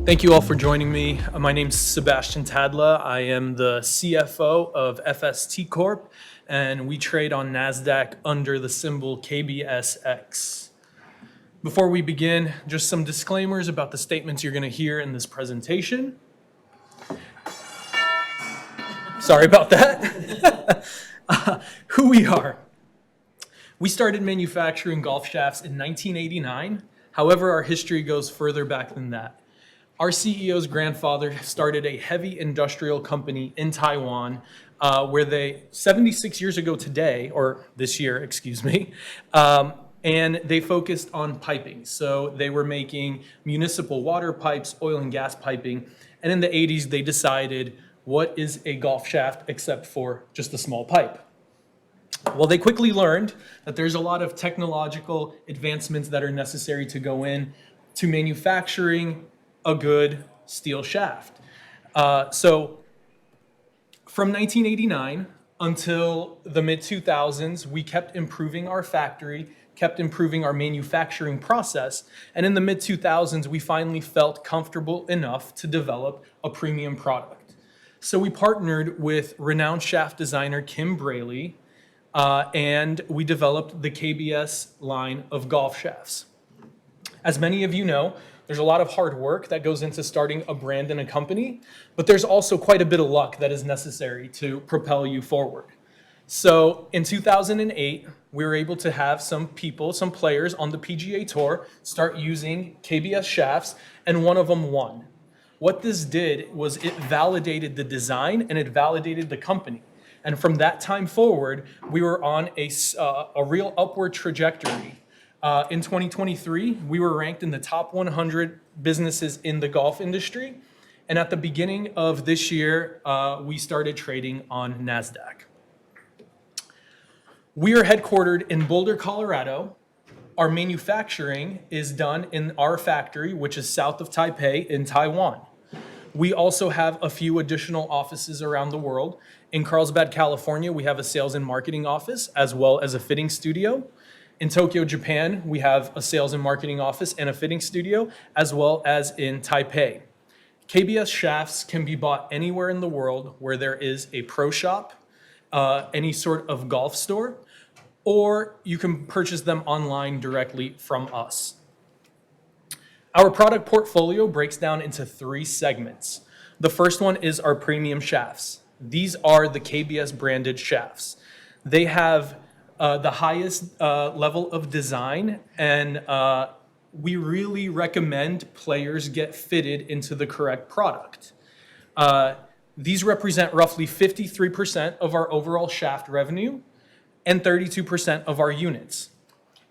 Thank you all for joining me. My name's Sebastian Tadla. I am the CFO of FST Corp, and we trade on NASDAQ under the symbol KBSX. Before we begin, just some disclaimers about the statements you're going to hear in this presentation. Sorry about that. Who we are. We started manufacturing golf shafts in 1989. However, our history goes further back than that. Our CEO's grandfather started a heavy industrial company in Taiwan where they, 76 years ago today, or this year, excuse me, and they focused on piping. So they were making municipal water pipes, oil and gas piping, and in the 80s they decided, what is a golf shaft except for just a small pipe? Well, they quickly learned that there's a lot of technological advancements that are necessary to go in to manufacturing a good steel shaft. So from 1989 until the mid-2000s, we kept improving our factory, kept improving our manufacturing process, and in the mid-2000s, we finally felt comfortable enough to develop a premium product. So we partnered with renowned shaft designer Kim Braley, and we developed the KBS line of golf shafts. As many of you know, there's a lot of hard work that goes into starting a brand and a company, but there's also quite a bit of luck that is necessary to propel you forward. So in 2008, we were able to have some players on the PGA Tour start using KBS shafts, and one of them won. What this did was it validated the design and it validated the company. And from that time forward, we were on a real upward trajectory. In 2023, we were ranked in the top 100 businesses in the golf industry. And at the beginning of this year, we started trading on NASDAQ. We are headquartered in Boulder, Colorado. Our manufacturing is done in our factory, which is south of Taipei in Taiwan. We also have a few additional offices around the world. In Carlsbad, California, we have a sales and marketing office as well as a fitting studio. In Tokyo, Japan, we have a sales and marketing office and a fitting studio, as well as in Taipei. KBS shafts can be bought anywhere in the world where there is a pro shop, any sort of golf store, or you can purchase them online directly from us. Our product portfolio breaks down into 3 segments. The first one is our premium shafts. These are the KBS branded shafts. They have the highest level of design, and we really recommend players get fitted into the correct product. These represent roughly 53% of our overall shaft revenue and 32% of our units.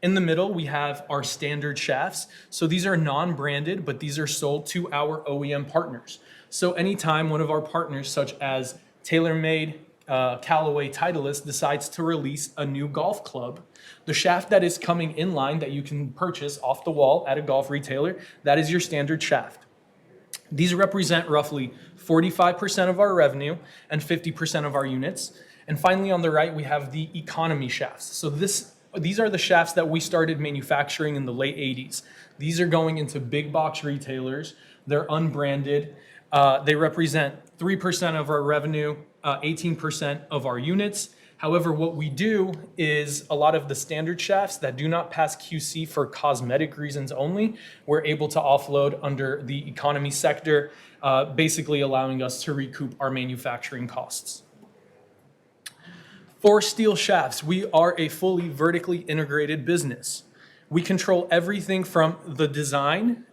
In the middle, we have our standard shafts. So these are non-branded, but these are sold to our OEM partners. So anytime one of our partners, such as TaylorMade, Callaway, Titleist, decides to release a new golf club, the shaft that is coming in line that you can purchase off the wall at a golf retailer, that is your standard shaft. These represent roughly 45% of our revenue and 50% of our units. And finally, on the right, we have the economy shafts. So these are the shafts that we started manufacturing in the late 80s. These are going into big box retailers. They're unbranded. They represent 3% of our revenue, 18% of our units. However, what we do is a lot of the standard shafts that do not pass QC for cosmetic reasons only, we're able to offload under the economy sector, basically allowing us to recoup our manufacturing costs. For steel shafts, we are a fully vertically integrated business. We control everything from the design,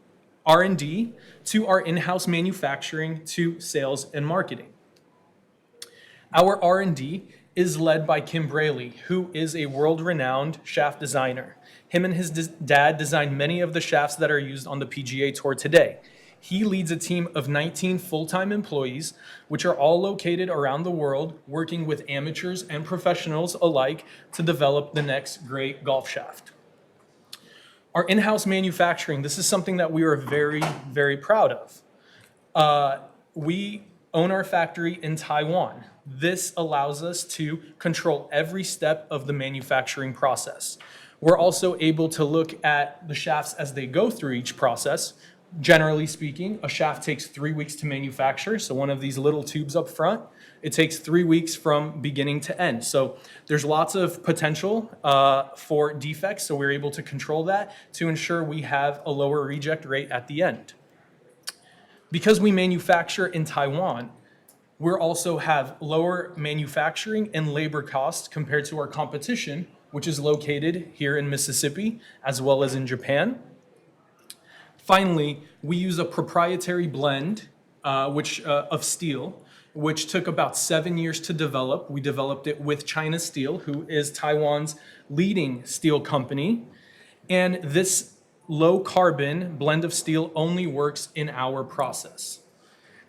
R&D, to our in-house manufacturing, to sales and marketing. Our R&D is led by Kim Braley, who is a world-renowned shaft designer. Him and his dad designed many of the shafts that are used on the PGA Tour today. He leads a team of 19 full-time employees, which are all located around the world, working with amateurs and professionals alike to develop the next great golf shaft. Our in-house manufacturing, this is something that we are very, very proud of. We own our factory in Taiwan. This allows us to control every step of the manufacturing process. We're also able to look at the shafts as they go through each process. Generally speaking, a shaft takes 3 weeks to manufacture. So one of these little tubes up front, it takes 3 weeks from beginning to end. So there's lots of potential for defects. So we're able to control that to ensure we have a lower reject rate at the end. Because we manufacture in Taiwan, we also have lower manufacturing and labor costs compared to our competition, which is located here in Mississippi as well as in Japan. Finally, we use a proprietary blend of steel, which took about 7 years to develop. We developed it with China Steel, who is Taiwan's leading steel company. And this low carbon blend of steel only works in our process,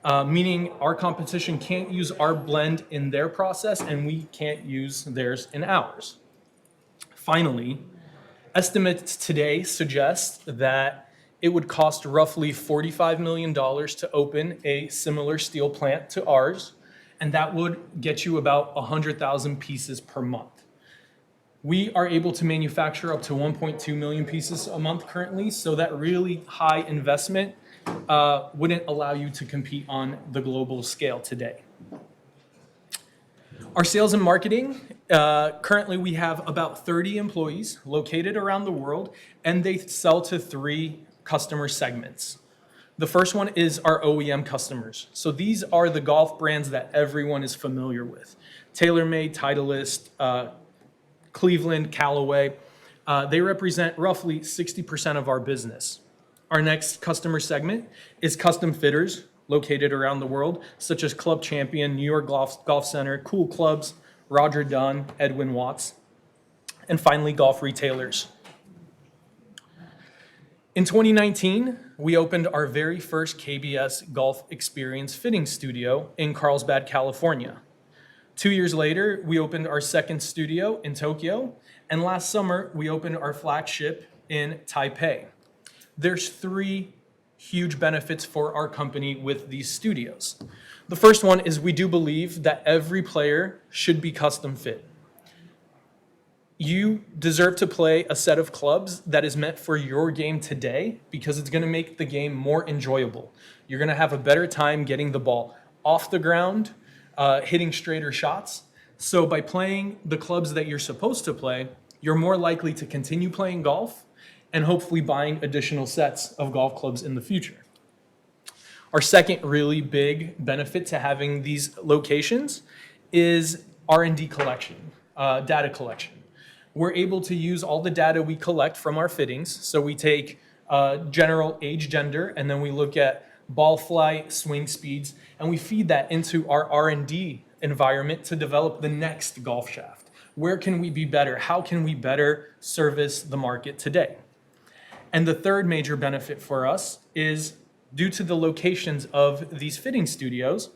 meaning our competition can't use our blend in their process and we can't use theirs in ours. Finally, estimates today suggest that it would cost roughly $45 million to open a similar steel plant to ours, and that would get you about 100,000 pieces per month. We are able to manufacture up to 1.2 million pieces a month currently, so that really high investment wouldn't allow you to compete on the global scale today. Our sales and marketing, currently we have about 30 employees located around the world, and they sell to 3 customer segments. The first one is our OEM customers. So these are the golf brands that everyone is familiar with. TaylorMade, Titleist, Cleveland, Callaway. They represent roughly 60% of our business. Our next customer segment is custom fitters located around the world, such as Club Champion, New York Golf Center, Cool Clubs, Roger Dunn, Edwin Watts. And finally, golf retailers. In 2019, we opened our very first KBS Golf Experience fitting studio in Carlsbad, California. 2 years later, we opened our second studio in Tokyo, and last summer, we opened our flagship in Taipei. There's 3 huge benefits for our company with these studios. The first one is we do believe that every player should be custom fit. You deserve to play a set of clubs that is meant for your game today because it's going to make the game more enjoyable. You're going to have a better time getting the ball off the ground, hitting straighter shots. So by playing the clubs that you're supposed to play, you're more likely to continue playing golf and hopefully buying additional sets of golf clubs in the future. Our second really big benefit to having these locations is R&D collection, data collection. We're able to use all the data we collect from our fittings. So we take general age, gender, and then we look at ball flight, swing speeds, and we feed that into our R&D environment to develop the next golf shaft. Where can we be better? How can we better service the market today? And the third major benefit for us is due to the locations of these fitting studios,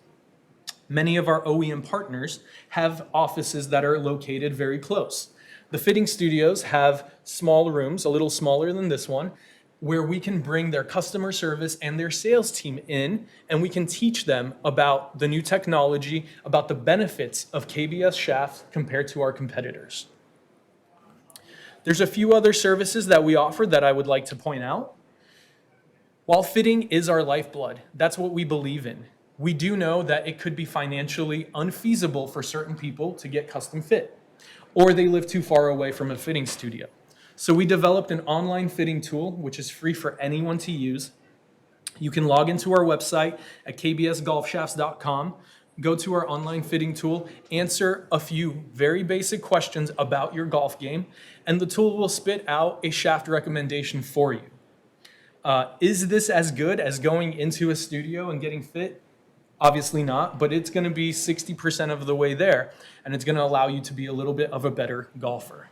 many of our OEM partners have offices that are located very close. The fitting studios have small rooms, a little smaller than this one, where we can bring their customer service and their sales team in, and we can teach them about the new technology, about the benefits of KBS shafts compared to our competitors. There's a few other services that we offer that I would like to point out. While fitting is our lifeblood, that's what we believe in. We do know that it could be financially unfeasible for certain people to get custom fit, or they live too far away from a fitting studio. So we developed an online fitting tool, which is free for anyone to use. You can log into our website at kbsgolfshafts.com, go to our online fitting tool, answer a few very basic questions about your golf game, and the tool will spit out a shaft recommendation for you. Is this as good as going into a studio and getting fit? Obviously not, but it's going to be 60% of the way there, and it's going to allow you to be a little bit of a better golfer.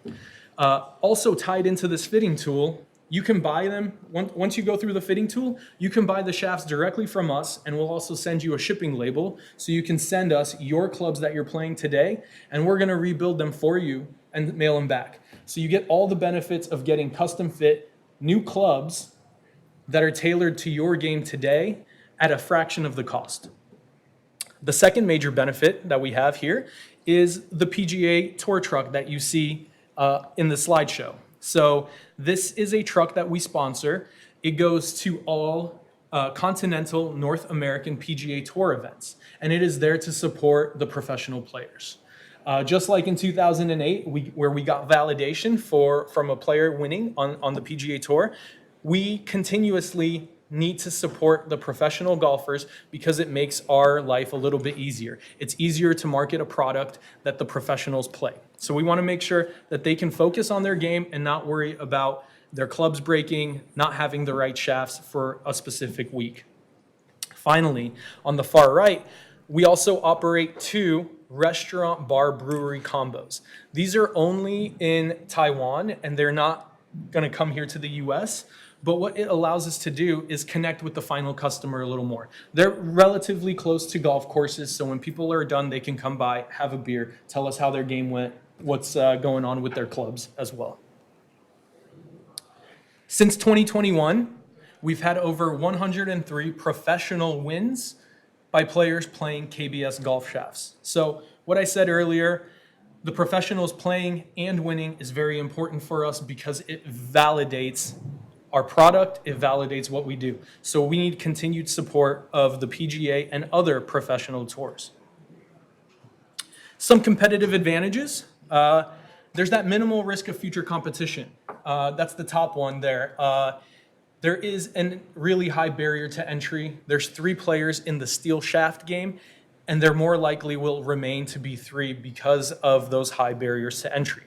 Also tied into this fitting tool, you can buy them, once you go through the fitting tool, you can buy the shafts directly from us, and we'll also send you a shipping label, so you can send us your clubs that you're playing today, and we're going to rebuild them for you and mail them back. So you get all the benefits of getting custom fit new clubs that are tailored to your game today at a fraction of the cost. The second major benefit that we have here is the PGA Tour truck that you see in the slideshow. So this is a truck that we sponsor. It goes to all continental North American PGA Tour events, and it is there to support the professional players. Just like in 2008, where we got validation from a player winning on the PGA Tour, we continuously need to support the professional golfers because it makes our life a little bit easier. It's easier to market a product that the professionals play. So we want to make sure that they can focus on their game and not worry about their clubs breaking, not having the right shafts for a specific week. Finally, on the far right, we also operate 2 restaurant bar brewery combos. These are only in Taiwan and they're not going to come here to the US. But what it allows us to do is connect with the final customer a little more. They're relatively close to golf courses, so when people are done, they can come by, have a beer, tell us how their game went, what's going on with their clubs as well. Since 2021, we've had over 103 professional wins by players playing KBS golf shafts. So what I said earlier, the professionals playing and winning is very important for us because it validates our product, it validates what we do. So we need continued support of the PGA and other professional tours. Some competitive advantages. There's that minimal risk of future competition. That's the top one there. There is a really high barrier to entry. There's 3 players in the steel shaft game, and there more likely will remain to be 3 because of those high barriers to entry.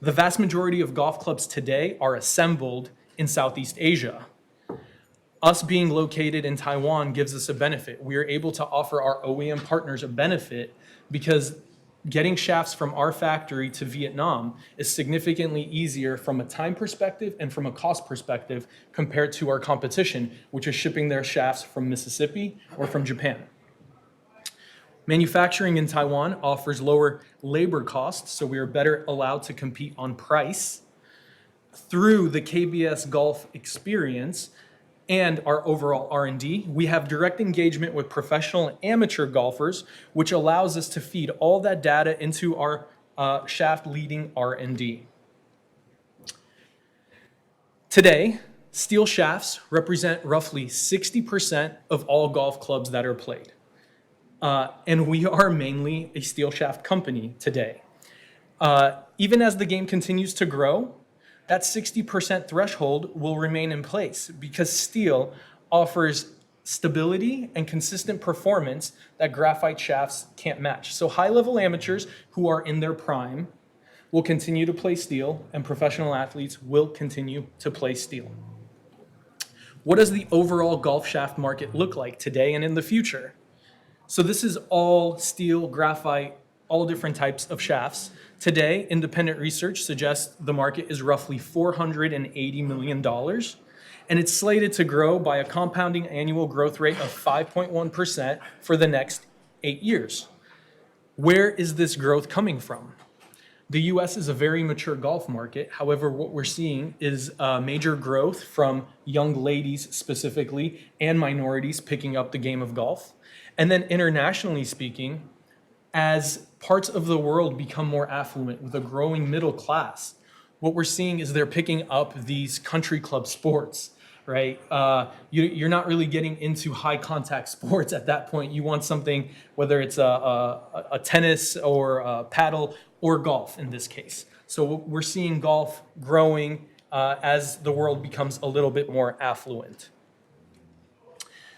The vast majority of golf clubs today are assembled in Southeast Asia. Us being located in Taiwan gives us a benefit. We are able to offer our OEM partners a benefit because getting shafts from our factory to Vietnam is significantly easier from a time perspective and from a cost perspective compared to our competition, which is shipping their shafts from Mississippi or from Japan. Manufacturing in Taiwan offers lower labor costs, so we are better allowed to compete on price. Through the KBS Golf experience and our overall R&D, we have direct engagement with professional and amateur golfers, which allows us to feed all that data into our shaft leading R&D. Today, steel shafts represent roughly 60% of all golf clubs that are played. And we are mainly a steel shaft company today. Even as the game continues to grow, that 60% threshold will remain in place because steel offers stability and consistent performance that graphite shafts can't match. So high-level amateurs who are in their prime will continue to play steel, and professional athletes will continue to play steel. What does the overall golf shaft market look like today and in the future? So this is all steel, graphite, all different types of shafts. Today, independent research suggests the market is roughly $480 million, and it's slated to grow by a compounding annual growth rate of 5.1% for the next 8 years. Where is this growth coming from? The US is a very mature golf market. However, what we're seeing is major growth from young ladies specifically and minorities picking up the game of golf. And then internationally speaking, as parts of the world become more affluent with a growing middle class, what we're seeing is they're picking up these country club sports, right? You're not really getting into high contact sports at that point. You want something, whether it's a tennis or a paddle or golf in this case. So we're seeing golf growing as the world becomes a little bit more affluent.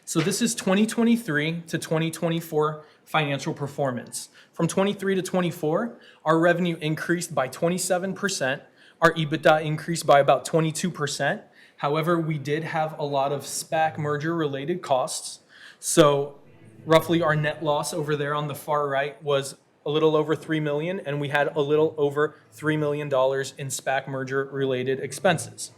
So this is 2023 to 2024 financial performance. From 23 to 24, our revenue increased by 27%. Our EBITDA increased by about 22%. However, we did have a lot of SPAC merger related costs. So roughly our net loss over there on the far right was a little over $3 million, and we had a little over $3 million in SPAC merger related expenses.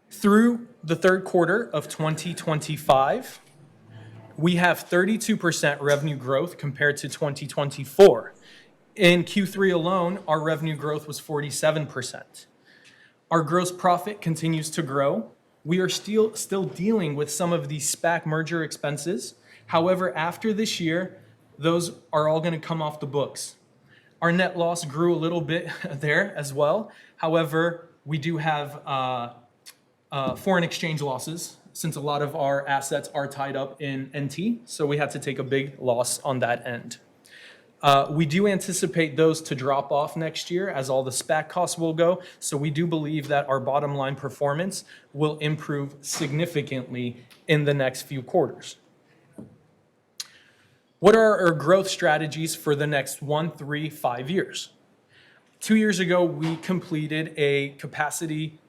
Through the third quarter of 2025, we have 32% revenue growth compared to 2024. In Q3 alone, our revenue growth was 47%. Our gross profit continues to grow. We are still dealing with some of these SPAC merger expenses. However, after this year, those are all going to come off the books. Our net loss grew a little bit there as well. However, we do have Foreign exchange losses, since a lot of our assets are tied up in NT, so we had to take a big loss on that end. We do anticipate those to drop off next year as all the SPAC costs will go. So we do believe that our bottom line performance will improve significantly in the next few quarters. What are our growth strategies for the next 1, 3, 5 years? 2 years ago, we completed a capacity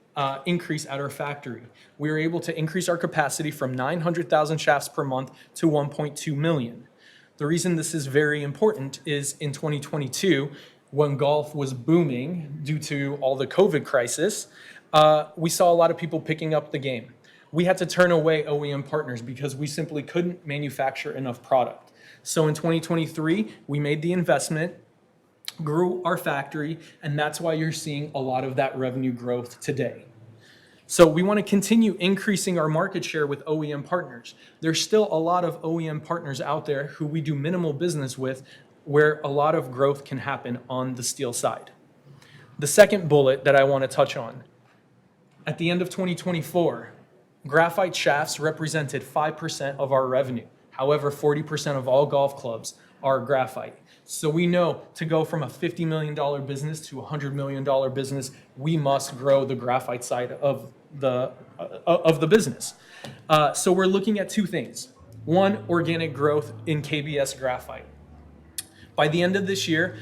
increase at our factory. We were able to increase our capacity from 900,000 shafts per month to 1.2 million. The reason this is very important is in 2022, when golf was booming due to all the COVID crisis, we saw a lot of people picking up the game. We had to turn away OEM partners because we simply couldn't manufacture enough product. So in 2023, we made the investment, grew our factory, and that's why you're seeing a lot of that revenue growth today. So we want to continue increasing our market share with OEM partners. There's still a lot of OEM partners out there who we do minimal business with, where a lot of growth can happen on the steel side. The second bullet that I want to touch on, at the end of 2024, graphite shafts represented 5% of our revenue. However, 40% of all golf clubs are graphite. So we know to go from a $50 million business to a $100 million business, we must grow the graphite side of the business. So we're looking at two things. One, organic growth in KBS graphite. By the end of this year,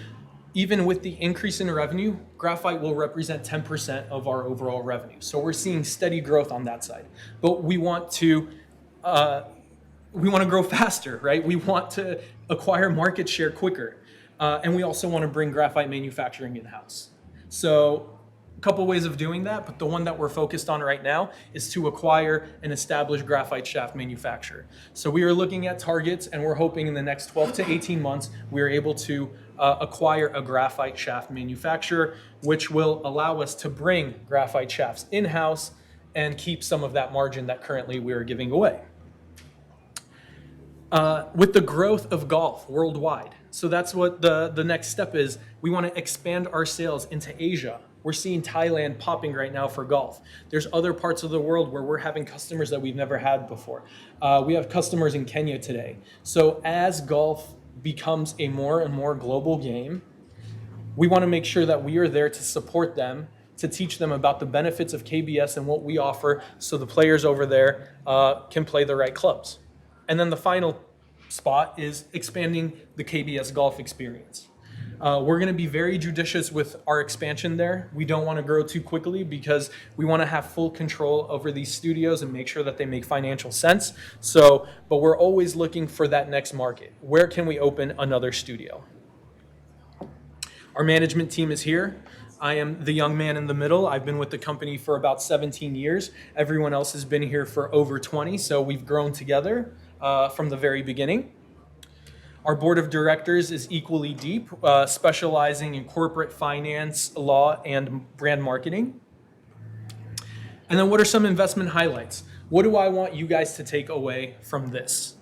even with the increase in revenue, graphite will represent 10% of our overall revenue. So we're seeing steady growth on that side. But we want to grow faster, right? We want to acquire market share quicker. And we also want to bring graphite manufacturing in-house. So a couple ways of doing that, but the one that we're focused on right now is to acquire an established graphite shaft manufacturer. So we are looking at targets, and we're hoping in the next 12 to 18 months, we're able to acquire a graphite shaft manufacturer, which will allow us to bring graphite shafts in-house and keep some of that margin that currently we are giving away. With the growth of golf worldwide, so that's what the next step is. We want to expand our sales into Asia. We're seeing Thailand popping right now for golf. There's other parts of the world where we're having customers that we've never had before. We have customers in Kenya today. So as golf becomes a more and more global game, we want to make sure that we are there to support them, to teach them about the benefits of KBS and what we offer so the players over there can play the right clubs. And then the final spot is expanding the KBS golf experience. We're going to be very judicious with our expansion there. We don't want to grow too quickly because we want to have full control over these studios and make sure that they make financial sense. But we're always looking for that next market. Where can we open another studio? Our management team is here. I am the young man in the middle. I've been with the company for about 17 years. Everyone else has been here for over 20, so we've grown together from the very beginning. Our board of directors is equally deep, specializing in corporate finance, law, and brand marketing. And then what are some investment highlights? What do I want you guys to take away from this?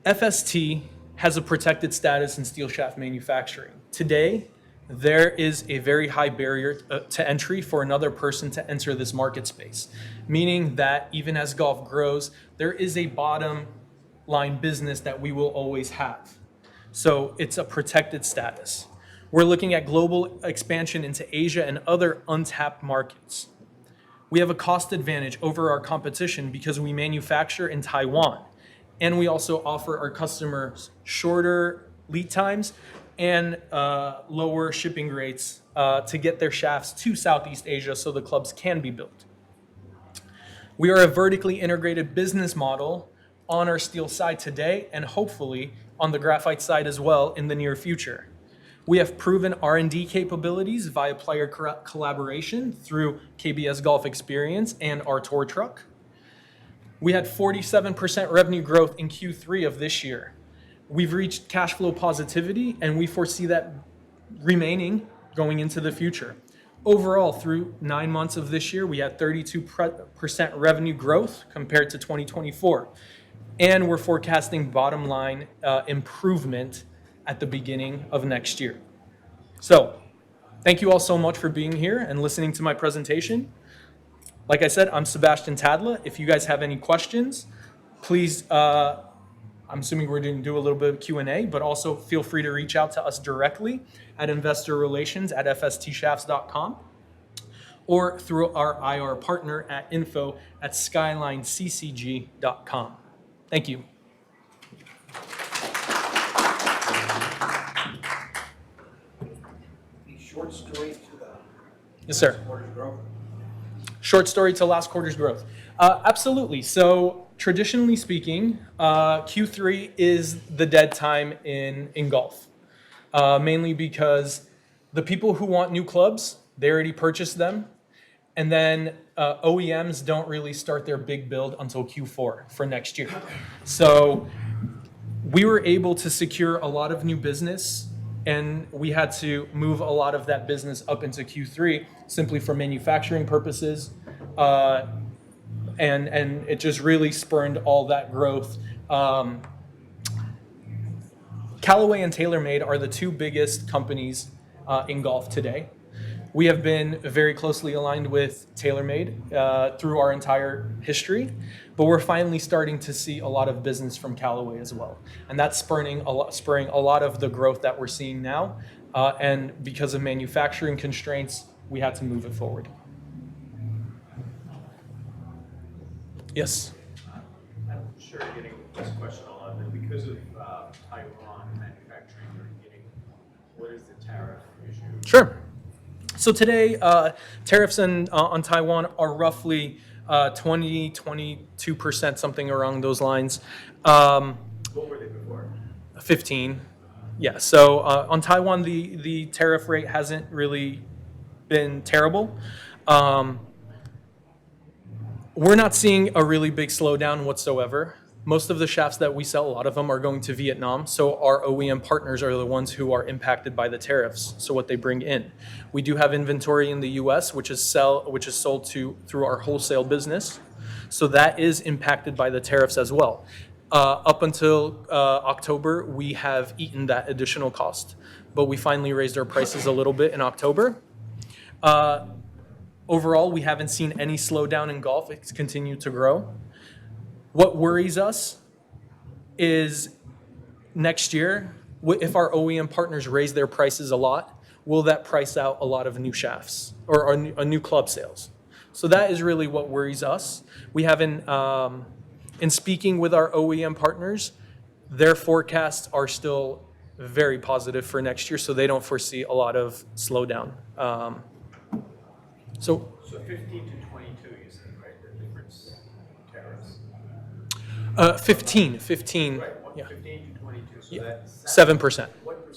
FST has a protected status in steel shaft manufacturing. Today, there is a very high barrier to entry for another person to enter this market space, meaning that even as golf grows, there is a bottom line business that we will always have. So it's a protected status. We're looking at global expansion into Asia and other untapped markets. We have a cost advantage over our competition because we manufacture in Taiwan, and we also offer our customers shorter lead times and lower shipping rates to get their shafts to Southeast Asia so the clubs can be built. We are a vertically integrated business model on our steel side today, and hopefully on the graphite side as well in the near future. We have proven R&D capabilities via player collaboration through KBS Golf Experience and our tour truck. We had 47% revenue growth in Q3 of this year. We've reached cash flow positivity, and we foresee that remaining going into the future. Overall, through 9 months of this year, we had 32% revenue growth compared to 2024. And we're forecasting bottom line improvement at the beginning of next year. So thank you all so much for being here and listening to my presentation. Like I said, I'm Sebastian Tadla. If you guys have any questions, please, I'm assuming we're going to do a little bit of Q&A, but also feel free to reach out to us directly at investorrelations@fstshafts.com or through our IR partner at info@skylineccg.com. Thank you. Short story to the Yes, sir. quarter's growth. Short story to last quarter's growth. Absolutely. So traditionally speaking, Q3 is the dead time in golf, mainly because the people who want new clubs, they already purchased them. And then OEMs don't really start their big build until Q4 for next year. So we were able to secure a lot of new business, and we had to move a lot of that business up into Q3 simply for manufacturing purposes. And it just really spurned all that growth. Callaway and TaylorMade are the two biggest companies in golf today. We have been very closely aligned with TaylorMade through our entire history, but we're finally starting to see a lot of business from Callaway as well. And that's spurring a lot of the growth that we're seeing now. And because of manufacturing constraints, we had to move it forward. Yes. I'm sure you're getting this question a lot, but because of Taiwan manufacturing, what is the tariff issue? Sure. So today, tariffs on Taiwan are roughly 22%, something along those lines. What were they before? 15. Yeah. So on Taiwan, the tariff rate hasn't really been terrible. We're not seeing a really big slowdown whatsoever. Most of the shafts that we sell, a lot of them are going to Vietnam. So our OEM partners are the ones who are impacted by the tariffs. So what they bring in. We do have inventory in the U.S., which is sold through our wholesale business. So that is impacted by the tariffs as well. Up until October, we have eaten that additional cost. But we finally raised our prices a little bit in October. Overall, we haven't seen any slowdown in golf. It's continued to grow. What worries us is next year, if our OEM partners raise their prices a lot, will that price out a lot of new shafts or new club sales? So that is really what worries us. We haven't, in speaking with our OEM partners, their forecasts are still very positive for next year, so they don't foresee a lot of slowdown. So 15 to 22, you said, right? The difference tariffs. 15. Right. Yeah. 15 to 22. So Yeah. that's 7%. What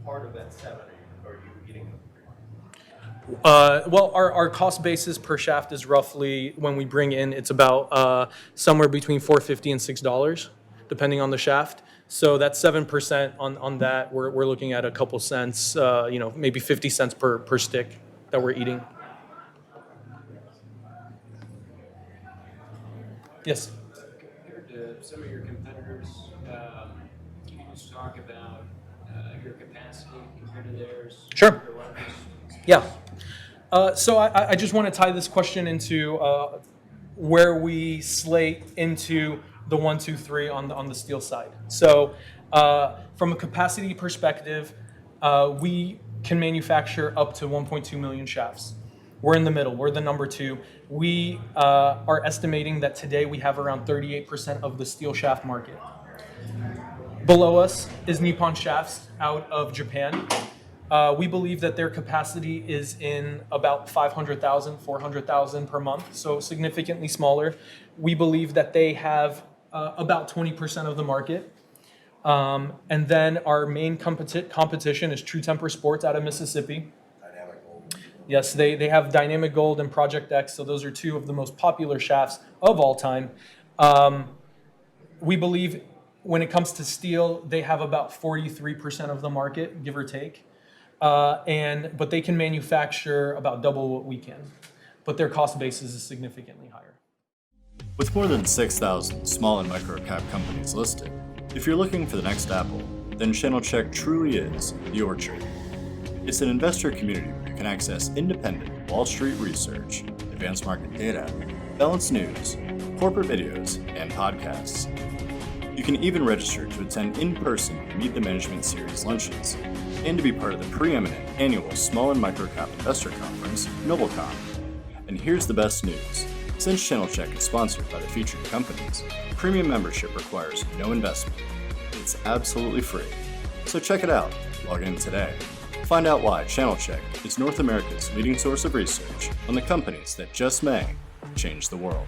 part of that 7 are you getting? Well, our cost basis per shaft is roughly, when we bring in, it's about somewhere between $4.50 and $6, depending on the shaft. So that's 7% on that. We're looking at a couple cents, maybe 50 cents per stick that we're eating. Yes. Compared to some of your competitors, can you just talk about your capacity compared to theirs? Sure. Yeah. So I just want to tie this question into where we slate into the 1, 2, 3 on the steel side. So from a capacity perspective, we can manufacture up to 1.2 million shafts. We're in the middle. We're the number 2. We are estimating that today we have around 38% of the steel shaft market. Below us is Nippon Shafts out of Japan. We believe that their capacity is in about 500,000, 400,000 per month, so significantly smaller. We believe that they have about 20% of the market. And then our main competition is True Temper Sports out of Mississippi. Dynamic Gold. Yes, they have Dynamic Gold and Project X, so those are 2 of the most popular shafts of all time. We believe when it comes to steel, they have about 43% of the market, give or take. But they can manufacture about double what we can. But their cost basis is significantly higher. With more than 6,000 small and micro cap companies listed, if you're looking for the next Apple, then Channel Check truly is your trade. It's an investor community where you can access independent Wall Street research, advanced market data, balanced news, corporate videos, and podcasts. You can even register to attend in-person Meet the Management Series lunches, and to be part of the preeminent annual Small and Microcap Investor Conference, NobleCon. And here's the best news. Since Channel Check is sponsored by the featured companies, premium membership requires no investment. It's absolutely free. So check it out. Log in today. Find out why Channel Check is North America's leading source of research on the companies that just may change the world.